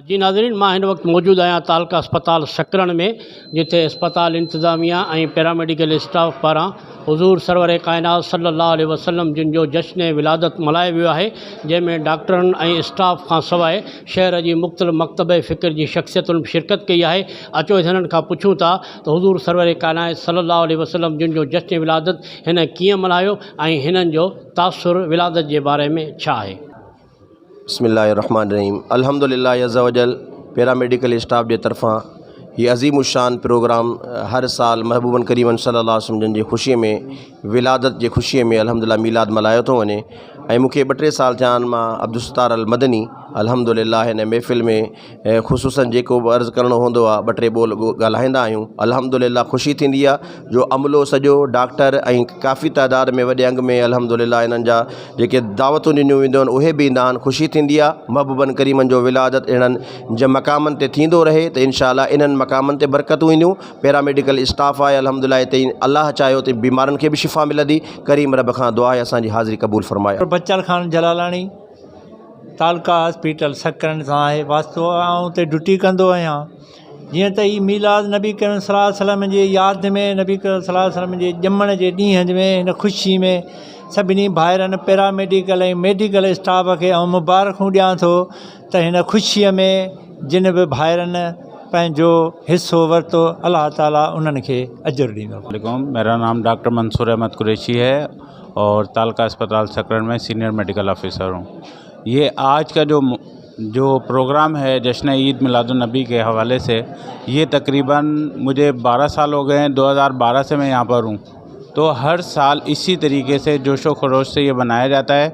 जी नाज़रीन, मां हिन वक़्तु मौजूदु आहियां तालका अस्पताल सकरन में, जिथे अस्पताल इंतज़ामिया ऐं पैरामेडिकल स्टाफ पारां हुज़ूर सरवर कायनात सल्लल्लाहु अलैहि वसल्लम जिन जो जश्न विलादत मल्हायो वियो आहे, जंहिंमें डॉक्टरनि ऐं स्टाफ खां सवाइ शहर जी मुख़्तलिफ़ मकतब फ़िक्र जी शख़्सियतुनि बि शिरकत कई आहे। अचो हिननि खां पुछूं था त हुज़ूर सरवर कायनात सल्लल्लाहु अलैहि वसल्लम जिन जो जश्न विलादत हिन कीअं मल्हायो ऐं हिननि जो तासुर विलादत जे बारे में छा आहे। बिस्मिल्लाहिर्रहमानिर्रहीम। अल्हम्दुलिल्लाह अज़्ज़ा वजल पैरामेडिकल स्टाफ जे तरफ़ां हीअ अज़ीम उशान प्रोग्राम हर साल महबूबन करीमन सल्लल्लाहु अलैहि वसल्लम जी ख़ुशीअ में विलादत जी ख़ुशीअ में अल्हम्दुलिल्लाह मीलाद मल्हायो थो वञे। ऐं मूंखे 2-3 साल थिया आहिनि मां अब्दुलसत्तार अल मदनी अल्हम्दुलिल्लाह हिन महफ़िल में ख़ुसूसन जेको बि अर्ज़ु करिणो हूंदो आहे 2-3 ॿोल ॻाल्हाईंदा आहियूं। अल्हम्दुलिल्लाह ख़ुशी थींदी आहे जो अमलो सॼो डॉक्टर ऐं काफ़ी तइदाद में वॾे अंग में अल्हम्दुलिल्लाह इन्हनि जा जेके दावतूं ॾिनियूं वेंदियूं आहिनि उहे बि ईंदा आहिनि। ख़ुशी थींदी आहे महबूबन करीमन जो विलादत इन्हनि जे मक़ामनि ते थींदो रहे त इंशाअल्लाह इन्हनि मक़ामनि ते बरकतूं ईंदियूं। पैरामेडिकल स्टाफ आहे अल्हम्दुलिल्लाह हिते अल्लाह चाहियो त बीमारनि खे बि शिफ़ा मिलंदी। करीम रब खां दुआ आहे असांजी हाज़िरी क़बूल फरमाए। बच्चन खान जलालानी तालका हॉस्पिटल सकरन सां आहे वास्तो, ऐं उते ड्यूटी कंदो आहियां। जीअं त ही मीलाद नबी करीम सल्लल्लाहु अलैहि वसल्लम जे यादि में, नबी करीम सल्लल्लाहु अलैहि वसल्लम जे ॼमण जे ॾींहं में, हिन ख़ुशी में सभिनी भाइरनि पैरामेडिकल ऐं मेडिकल स्टाफ खे ऐं मुबारकूं ॾियां थो त हिन ख़ुशीअ में जिन बि भाइरनि पंहिंजो हिस्सो वरितो, अल्लाह ताला उन्हनि खे अजर ॾींदो। मेरा नाम डॉक्टर मंसूर अहमद कुरैशी है और तालका अस्पताल सकरन में सीनियर मेडिकल ऑफिसर हूँ। ये आज का जो प्रोग्राम है जश्न ईद मिलादुन्नबी के हवाले से, ये तकरीबन मुझे 12 साल हो गए हैं। 2012 से मैं यहाँ पर हूँ। तो हर साल इसी तरीके से जोशो खरोश से ये बनाया जाता है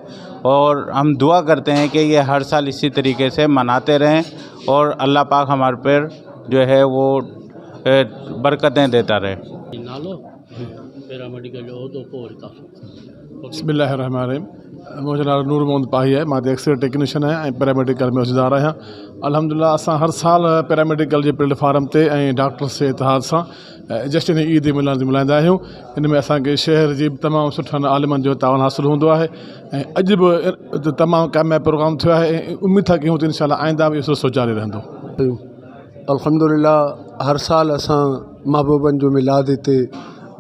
और हम दुआ करते हैं कि ये हर साल इसी तरीके से मनाते रहें और अल्लाह पाक हमारे पर जो है वो बरकतें देता रहे। बिस्मिल्लाहिर्रहमानिर्रहीम। मुंहिंजो नालो नूर मोहम्मद पाही आहे। मां एक्सरे टेक्नीशियन आहियां ऐं पैरामेडिकल में औज़ादार आहियां। अल्हम्दुलिल्लाह असां हर साल पैरामेडिकल जे प्लेटफार्म ते ऐं डॉक्टर्स जे इतिहाद सां जश्न ईद मिलाद मल्हाईंदा आहियूं। इन में असांखे शहर जी तमामु सुठनि आलिमनि जो तावन हासिलु हूंदो आहे ऐं अॼु बि तमामु कामयाबु प्रोग्राम थियो आहे ऐं उमेद था कयूं त इंशाअल्लाह आइंदा बि इहो सिलसिलो जारी रहंदो। अल्हम्दुलिल्लाह हर साल असां महबूबनि जो मिलाद हिते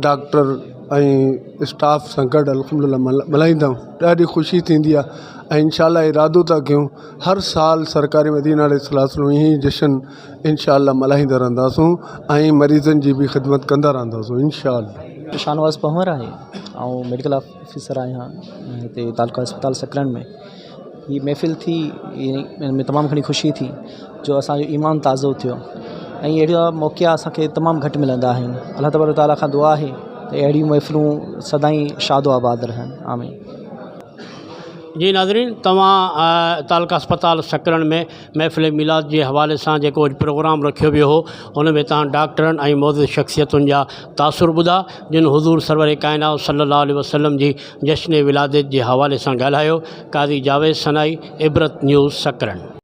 डॉक्टर ऐं स्टाफ सां गॾु अल्हम्दुलिल्लाह मल्हाईंदा आहियूं। ॾाढी ख़ुशी थींदी आहे ऐं इंशाअल्लाह इरादो था कयूं हर साल सरकारी मदीना अलैहिस्सलाम ईअं इंशाअल्लाह मल्हाईंदा रहंदासूं ऐं मरीज़नि जी बि ख़िदमत कंदा रहंदासूं इंशाअल्लाह। शाहनवाज़ पहुर आहे ऐं मेडिकल ऑफिसर आहियां हिते तालका अस्पताल सकरन में। ही महफ़िल थी, इन में तमामु घणी ख़ुशी थी जो असांजो ईमान ताज़ो थियो ऐं अहिड़ा मौक़ा असांखे तमामु घटि मिलंदा आहिनि। अल्लाह तबारक ताला खां दुआ आहे त अहिड़ियूं महफ़िलूं सदाईं शादो आबाद रहनि। आमीन। जी नाज़रीन, तव्हां तालका अस्पताल सकरन में महफ़िल मिलाद जे हवाले सां जेको प्रोग्राम रखियो वियो हो, उन में तव्हां डॉक्टरनि ऐं मौजूद शख़्सियतुनि जा तासुर ॿुधा जिन हुज़ूर सरवर कायनात सल्लल्लाहु अलैहि वसल्लम जी जश्न विलादत जे हवाले सां ॻाल्हायो। क़ाज़ी जावेद सनाई, इबरत न्यूज़ सकरन।